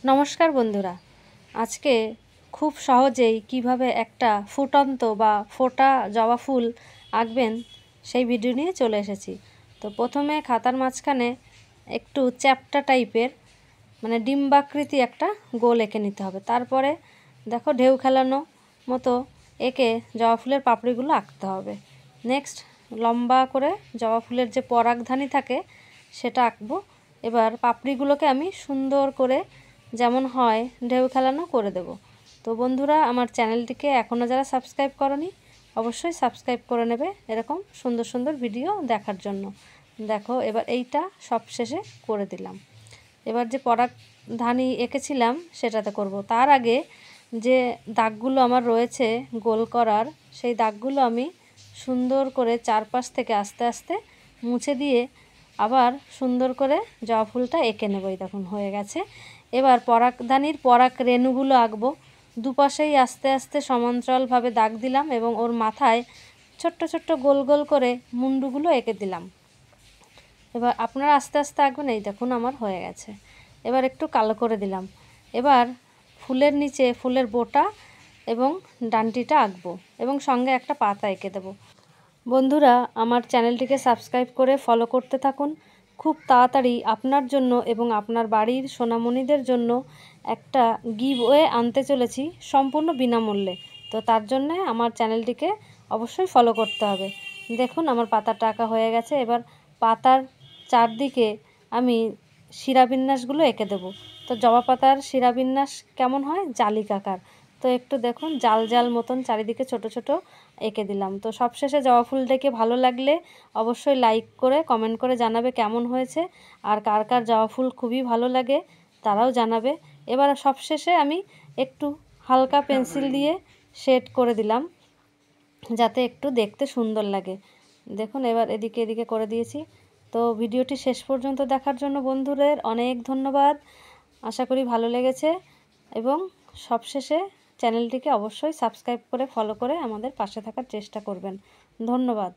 নমস্কার বন্ধুরা, আজকে খুব সহজেই কিভাবে একটা ফুটন্ত বা ফোটা জবা ফুল আঁকবেন সেই ভিডিও নিয়ে চলে এসেছি। তো প্রথমে খাতার মাঝখানে একটু চ্যাপ্টা টাইপের মানে ডিম্বাকৃতি একটা গোল এঁকে নিতে হবে। তারপরে দেখো ঢেউ খেলানো মতো এঁকে জবা ফুলের পাপড়িগুলো আঁকতে হবে। নেক্সট লম্বা করে জবা ফুলের যে পরাগধানী থাকে সেটা আঁকবো। এবার পাপড়িগুলোকে আমি সুন্দর করে যেমন হয় ঢেউ খেলানো করে দেব। তো বন্ধুরা, আমার চ্যানেলটিকে এখনও যারা সাবস্ক্রাইব করনি অবশ্যই সাবস্ক্রাইব করে নেবে এরকম সুন্দর সুন্দর ভিডিও দেখার জন্য। দেখো এবার এইটা সব শেষে করে দিলাম। এবার যে পরাগধানী এঁকেছিলাম সেটাতে করব। তার আগে যে দাগগুলো আমার রয়েছে গোল করার, সেই দাগগুলো আমি সুন্দর করে চারপাশ থেকে আস্তে আস্তে মুছে দিয়ে আবার সুন্দর করে জবা ফুলটা এঁকে নেব। এই দেখুন হয়ে গেছে। এবার পরাগধানীর পরাগ রেণুগুলো আঁকবো। দুপাশেই আস্তে আস্তে সমান্তরালভাবে দাগ দিলাম এবং ওর মাথায় ছোট্ট ছোট্ট গোল গোল করে মুন্ডুগুলো এঁকে দিলাম। এবার আপনারা আস্তে আস্তে আঁকবেন। এই দেখুন আমার হয়ে গেছে। এবার একটু কালো করে দিলাম। এবার ফুলের নিচে ফুলের বোটা এবং ডান্টিটা আঁকবো এবং সঙ্গে একটা পাতা এঁকে দেবো। বন্ধুরা, আমার চ্যানেলটিকে সাবস্ক্রাইব করে ফলো করতে থাকুন। খুব তাড়াতাড়ি আপনার জন্য এবং আপনার বাড়ির সোনামণিদের জন্য একটা গিভওয়ে আনতে চলেছি সম্পূর্ণ বিনামূল্যে। তো তার জন্যে আমার চ্যানেলটিকে অবশ্যই ফলো করতে হবে। দেখুন আমার পাতাটা আঁকা হয়ে গেছে। এবার পাতার চারদিকে আমি শিরাবিন্যাসগুলো এঁকে দেবো। তো জবা পাতার শিরাবিন্যাস কেমন হয়? জালিকাকার। তো একটু দেখুন জাল জাল মতন চারিদিকে ছোট ছোট এঁকে দিলাম। তো সবশেষে জবা ফুলটাকে ভালো লাগলে অবশ্যই লাইক করে কমেন্ট করে জানাবে কেমন হয়েছে, আর কার কার জবা ফুল খুবই ভালো লাগে তারাও জানাবে। এবার সবশেষে আমি একটু হালকা পেন্সিল দিয়ে শেড করে দিলাম যাতে একটু দেখতে সুন্দর লাগে। দেখুন এবার এদিকে এদিকে করে দিয়েছি। তো ভিডিওটি শেষ পর্যন্ত দেখার জন্য বন্ধুদের অনেক ধন্যবাদ। আশা করি ভালো লেগেছে এবং সবশেষে চ্যানেলটিকে অবশ্যই সাবস্ক্রাইব করে ফলো করে আমাদের পাশে থাকার চেষ্টা করবেন। ধন্যবাদ।